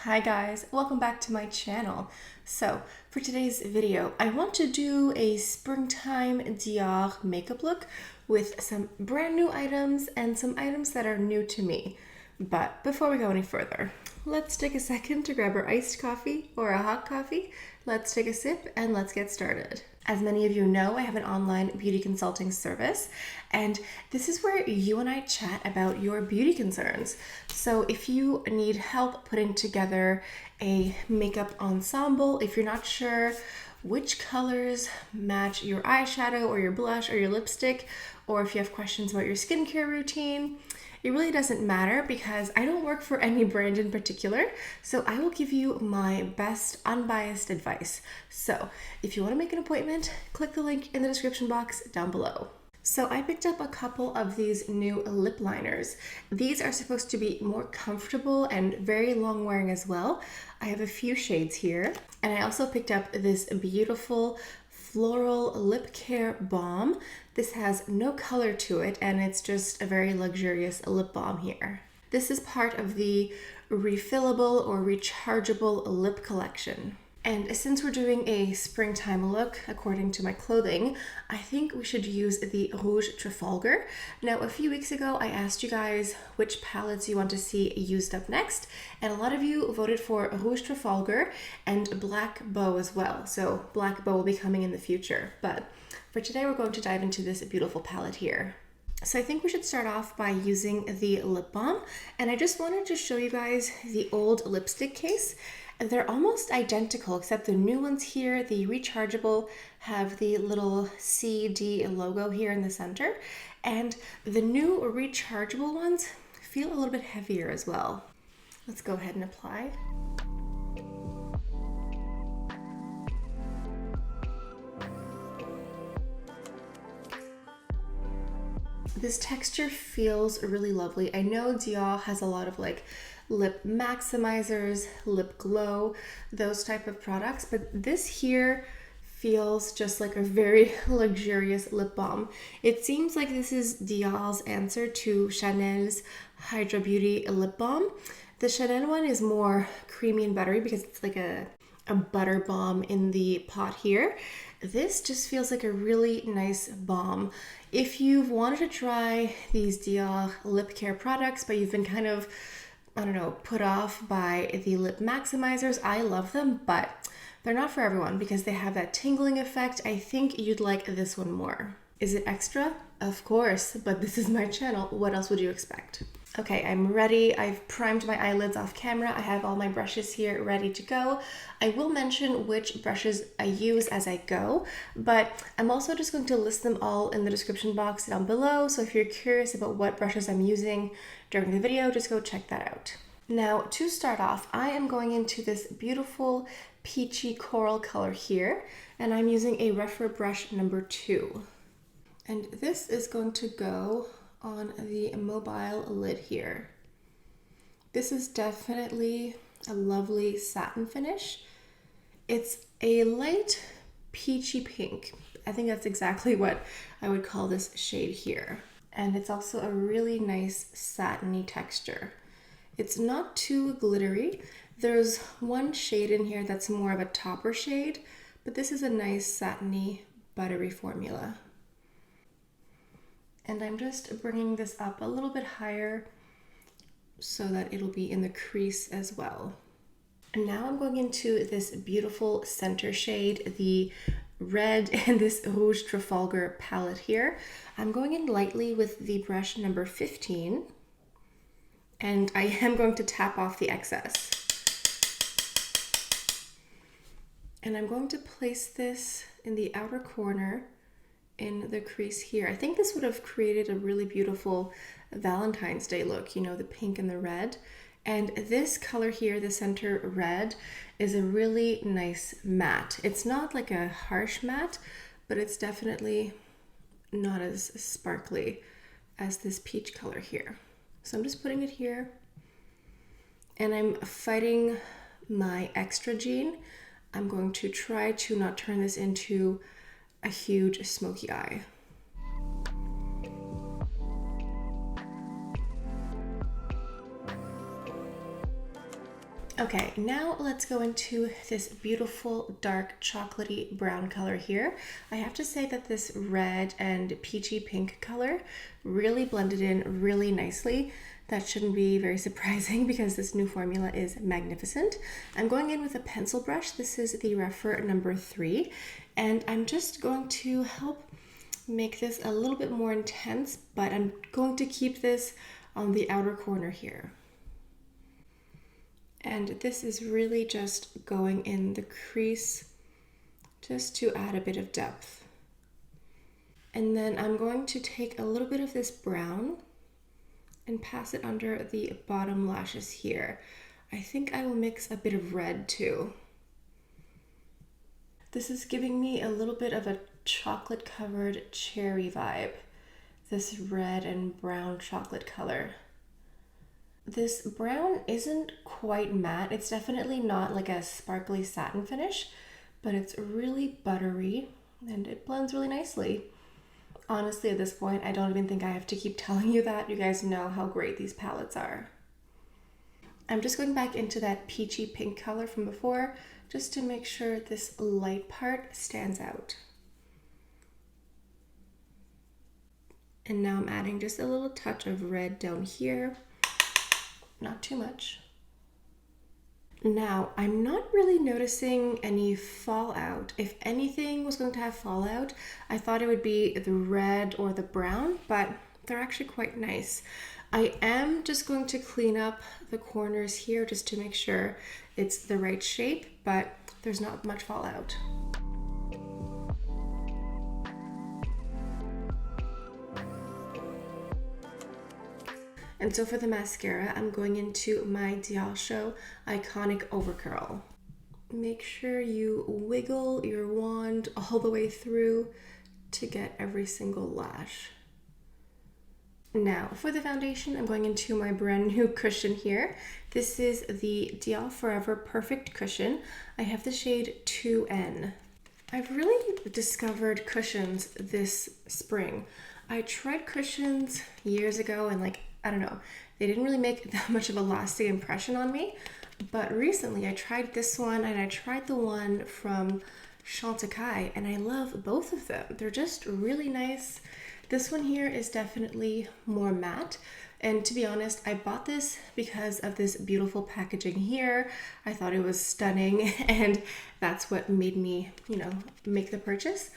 Hi guys, welcome back to my channel. So for today's video, I want to do a springtime Dior makeup look with some brand new items and some items that are new to me. But before we go any further, let's take a second to grab our iced coffee or a hot coffee. Let's take a sip and let's get started. As many of you know, I have an online beauty consulting service, and this is where you and I chat about your beauty concerns. So if you need help putting together a makeup ensemble, if you're not sure which colors match your eyeshadow or your blush or your lipstick, or if you have questions about your skincare routine, it really doesn't matter because I don't work for any brand in particular, so I will give you my best unbiased advice. So if you want to make an appointment, click the link in the description box down below. So I picked up a couple of these new lip liners. These are supposed to be more comfortable and very long wearing as well. I have a few shades here, and I also picked up this beautiful floral lip care balm. This has no color to it, and it's just a very luxurious lip balm here. This is part of the refillable or rechargeable lip collection. And since we're doing a springtime look, according to my clothing, I think we should use the Rouge Trafalgar. Now, a few weeks ago, I asked you guys which palettes you want to see used up next, and a lot of you voted for Rouge Trafalgar and Black Peau as well. So Black Peau will be coming in the future, but for today, we're going to dive into this beautiful palette here. So I think we should start off by using the lip balm, and I just wanted to show you guys the old lipstick case. They're almost identical, except the new ones here, the rechargeable, have the little CD logo here in the center, and the new rechargeable ones feel a little bit heavier as well. Let's go ahead and apply. This texture feels really lovely. I know Dior has a lot of like lip maximizers, lip glow, those type of products, but this here feels just like a very luxurious lip balm. It seems like this is Dior's answer to Chanel's Hydra Beauty lip balm. The Chanel one is more creamy and buttery because it's like a butter balm in the pot here. This just feels like a really nice balm. If you've wanted to try these Dior lip care products, but you've been kind of, I don't know, put off by the lip maximizers, I love them, but they're not for everyone because they have that tingling effect. I think you'd like this one more. Is it extra? Of course, but this is my channel. What else would you expect? Okay, I'm ready. I've primed my eyelids off camera. I have all my brushes here ready to go. I will mention which brushes I use as I go, but I'm also just going to list them all in the description box down below. So if you're curious about what brushes I'm using during the video, just go check that out. Now, to start off, I am going into this beautiful peachy coral color here, and I'm using a Refer brush number 2. And this is going to go on the mobile lid here. This is definitely a lovely satin finish. It's a light peachy pink. I think that's exactly what I would call this shade here. And it's also a really nice satiny texture. It's not too glittery. There's one shade in here that's more of a topper shade, but this is a nice satiny, buttery formula. And I'm just bringing this up a little bit higher so that it'll be in the crease as well. And now I'm going into this beautiful center shade, the red in this Rouge Trafalgar palette here. I'm going in lightly with the brush number 15, and I am going to tap off the excess. And I'm going to place this in the outer corner in the crease here. I think this would have created a really beautiful Valentine's Day look, you know, the pink and the red. And this color here, the center red, is a really nice matte. It's not like a harsh matte, but it's definitely not as sparkly as this peach color here. So I'm just putting it here, and I'm fighting my extra gene. I'm going to try to not turn this into a huge smoky eye. Okay, now let's go into this beautiful dark chocolatey brown color here. I have to say that this red and peachy pink color really blended in really nicely. That shouldn't be very surprising because this new formula is magnificent. I'm going in with a pencil brush. This is the Refer number 3, and I'm just going to help make this a little bit more intense, but I'm going to keep this on the outer corner here. And this is really just going in the crease just to add a bit of depth. And then I'm going to take a little bit of this brown and pass it under the bottom lashes here. I think I will mix a bit of red too. This is giving me a little bit of a chocolate covered cherry vibe, this red and brown chocolate color. This brown isn't quite matte. It's definitely not like a sparkly satin finish, but it's really buttery and it blends really nicely. Honestly, at this point, I don't even think I have to keep telling you that. You guys know how great these palettes are. I'm just going back into that peachy pink color from before, just to make sure this light part stands out. And now I'm adding just a little touch of red down here. Not too much. Now, I'm not really noticing any fallout. If anything was going to have fallout, I thought it would be the red or the brown, but they're actually quite nice. I am just going to clean up the corners here just to make sure it's the right shape, but there's not much fallout. And so for the mascara, I'm going into my Eyeshadow Iconic OverCurl. Make sure you wiggle your wand all the way through to get every single lash. Now for the foundation, I'm going into my brand new cushion here. This is the Dior Forever Perfect Cushion. I have the shade 2N. I've really discovered cushions this spring. I tried cushions years ago and I don't know, they didn't really make that much of a lasting impression on me. But recently I tried this one and I tried the one from Chantecaille and I love both of them. They're just really nice. This one here is definitely more matte. And to be honest, I bought this because of this beautiful packaging here. I thought it was stunning and that's what made me, make the purchase.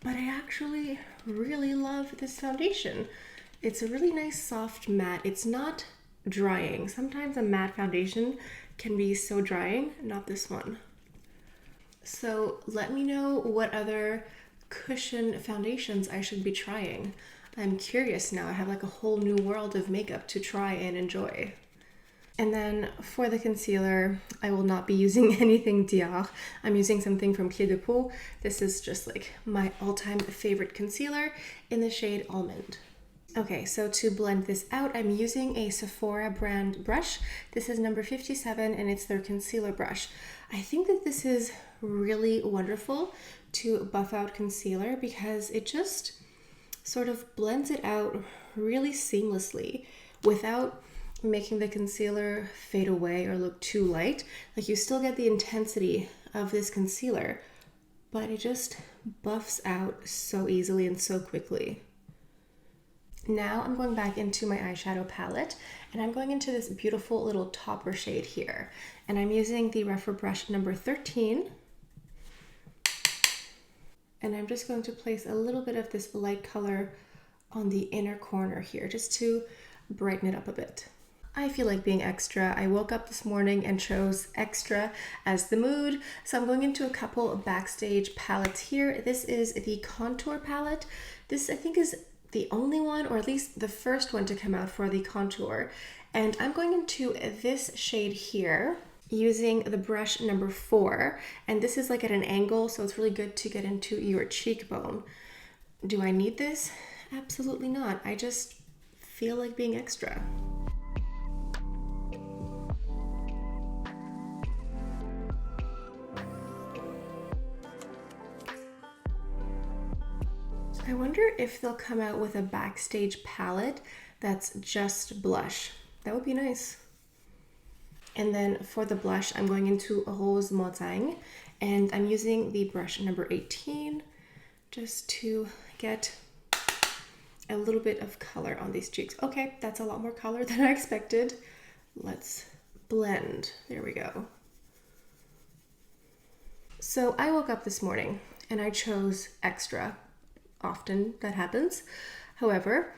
But I actually really love this foundation. It's a really nice soft matte. It's not drying. Sometimes a matte foundation can be so drying, not this one. So let me know what other cushion foundations I should be trying. I'm curious now. I have a whole new world of makeup to try and enjoy. And then for the concealer, I will not be using anything Dior. I'm using something from Peau. This is just my all-time favorite concealer in the shade Almond. Okay, so to blend this out, I'm using a Sephora brand brush. This is number 57 and it's their concealer brush. I think that this is really wonderful to buff out concealer because it just sort of blends it out really seamlessly without making the concealer fade away or look too light. You still get the intensity of this concealer, but it just buffs out so easily and so quickly. Now I'm going back into my eyeshadow palette and I'm going into this beautiful little topper shade here. And I'm using the Refer brush number 13. And I'm just going to place a little bit of this light color on the inner corner here just to brighten it up a bit. I feel like being extra. I woke up this morning and chose extra as the mood. So I'm going into a couple of Backstage palettes here. This is the contour palette. This I think is the only one, or at least the first one to come out for the contour. And I'm going into this shade here using the brush number 4. And this is at an angle, so it's really good to get into your cheekbone. Do I need this? Absolutely not. I just feel like being extra. I wonder if they'll come out with a Backstage palette that's just blush. That would be nice. And then for the blush, I'm going into Rose Montagne, and I'm using the brush number 18 just to get a little bit of color on these cheeks. Okay, that's a lot more color than I expected. Let's blend. There we go. So I woke up this morning and I chose extra. Often that happens. However,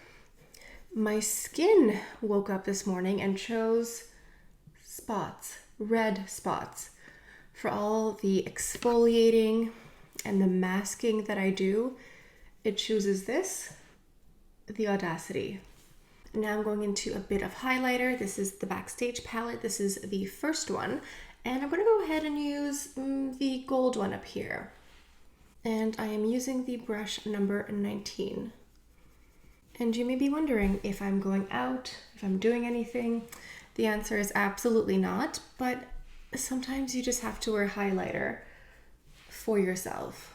my skin woke up this morning and chose spots, red spots. For all the exfoliating and the masking that I do, it chooses this, the Audacity. Now I'm going into a bit of highlighter. This is the Backstage palette. This is the first one. And I'm going to go ahead and use the gold one up here. And I am using the brush number 19. And you may be wondering if I'm going out, if I'm doing anything. The answer is absolutely not, but sometimes you just have to wear highlighter for yourself.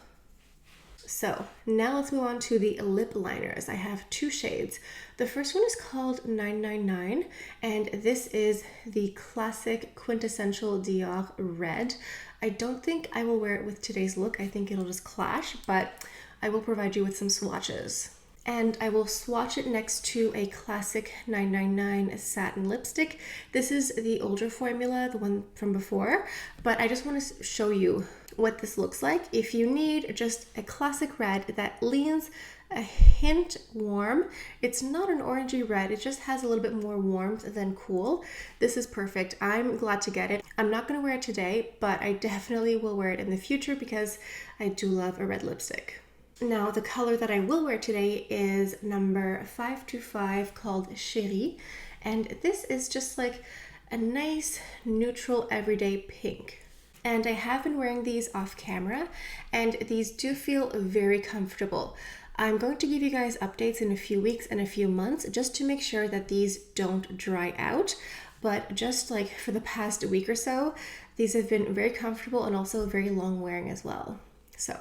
So now let's move on to the lip liners. I have two shades. The first one is called 999, and this is the classic quintessential Dior red. I don't think I will wear it with today's look. I think it'll just clash, but I will provide you with some swatches. And I will swatch it next to a classic 999 satin lipstick. This is the older formula, the one from before, but I just want to show you what this looks like. If you need just a classic red that leans a hint warm, it's not an orangey red, it just has a little bit more warmth than cool. This is perfect. I'm glad to get it. I'm not going to wear it today, but I definitely will wear it in the future because I do love a red lipstick. Now, the color that I will wear today is number 525 called Chérie, and this is just like a nice neutral everyday pink. And I have been wearing these off camera, and these do feel very comfortable. I'm going to give you guys updates in a few weeks and a few months just to make sure that these don't dry out. But just like for the past week or so, these have been very comfortable and also very long wearing as well. So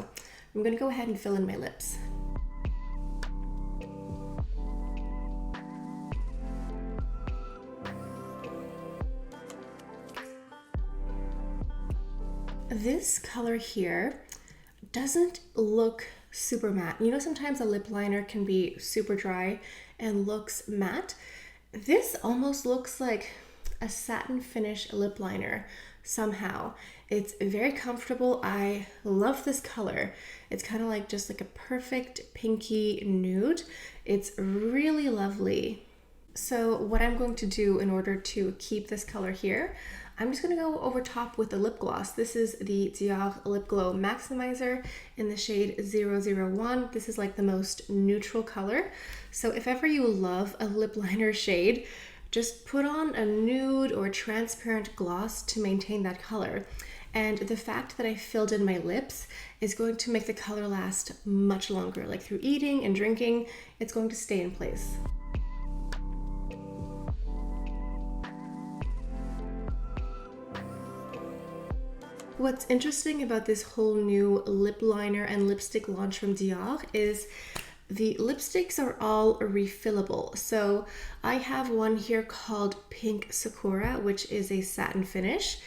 I'm going to go ahead and fill in my lips. This color here doesn't look super matte. You know, sometimes a lip liner can be super dry and looks matte. This almost looks like a satin finish lip liner somehow. It's very comfortable. I love this color. It's kind of like just like a perfect pinky nude. It's really lovely. So what I'm going to do in order to keep this color here, I'm just going to go over top with the lip gloss. This is the Dior Lip Glow Maximizer in the shade 001. This is like the most neutral color. So if ever you love a lip liner shade, just put on a nude or transparent gloss to maintain that color. And the fact that I filled in my lips is going to make the color last much longer. Like through eating and drinking, it's going to stay in place. What's interesting about this whole new lip liner and lipstick launch from Dior is the lipsticks are all refillable. So I have one here called Pink Sakura, which is a satin finish.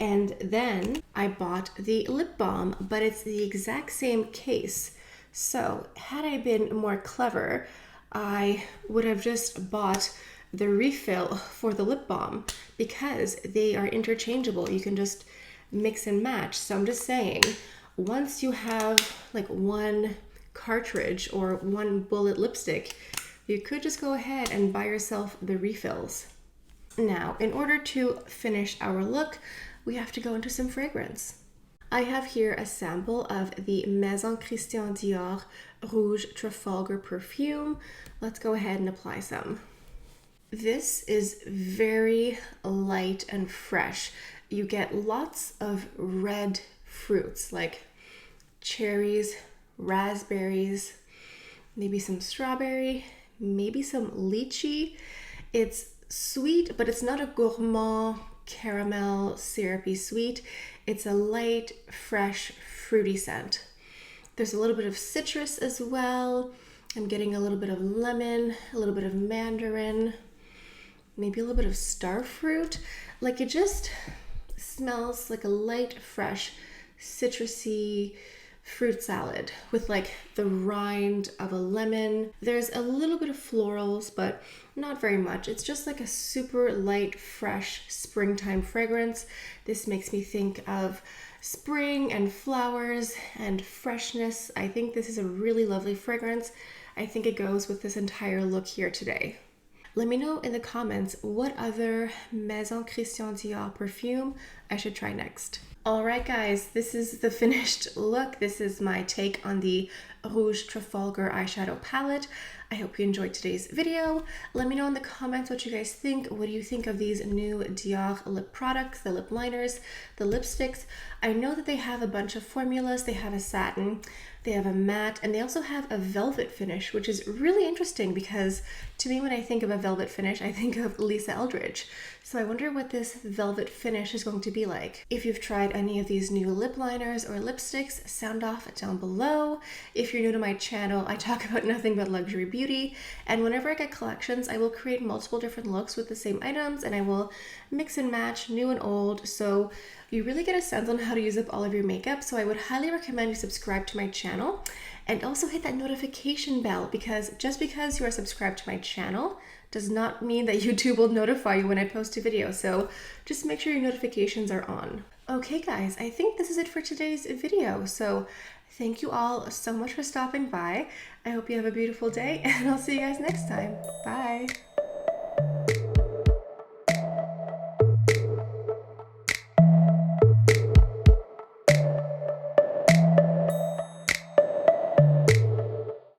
And then I bought the lip balm, but it's the exact same case. So had I been more clever, I would have just bought the refill for the lip balm because they are interchangeable. You can just mix and match. So I'm just saying, once you have like one cartridge or one bullet lipstick, you could just go ahead and buy yourself the refills. Now, in order to finish our look, we have to go into some fragrance. I have here a sample of the Maison Christian Dior Rouge Trafalgar perfume. Let's go ahead and apply some. This is very light and fresh. You get lots of red fruits like cherries, raspberries, maybe some strawberry, maybe some lychee. It's sweet, but it's not a gourmand caramel syrupy sweet. It's a light, fresh, fruity scent. There's a little bit of citrus as well. I'm getting a little bit of lemon, a little bit of mandarin, maybe a little bit of star fruit. Like it just smells like a light, fresh, citrusy fruit salad with like the rind of a lemon. There's a little bit of florals, but not very much. It's just like a super light, fresh springtime fragrance. This makes me think of spring and flowers and freshness. I think this is a really lovely fragrance. I think it goes with this entire look here today. Let me know in the comments what other Maison Christian Dior perfume I should try next. Alright guys, this is the finished look. This is my take on the Rouge Trafalgar eyeshadow palette. I hope you enjoyed today's video. Let me know in the comments what you guys think. What do you think of these new Dior lip products, the lip liners, the lipsticks? I know that they have a bunch of formulas. They have a satin, they have a matte, and they also have a velvet finish, which is really interesting because to me, when I think of a velvet finish, I think of Lisa Eldridge. So I wonder what this velvet finish is going to be like. If you've tried any of these new lip liners or lipsticks, sound off down below. If you're new to my channel, I talk about nothing but luxury beauty, and whenever I get collections, I will create multiple different looks with the same items, and I will mix and match new and old, so you really get a sense on how to use up all of your makeup. So I would highly recommend you subscribe to my channel and also hit that notification bell, because just because you are subscribed to my channel does not mean that YouTube will notify you when I post a video. So just make sure your notifications are on. Okay guys, I think this is it for today's video. So thank you all so much for stopping by. I hope you have a beautiful day, and I'll see you guys next time. Bye.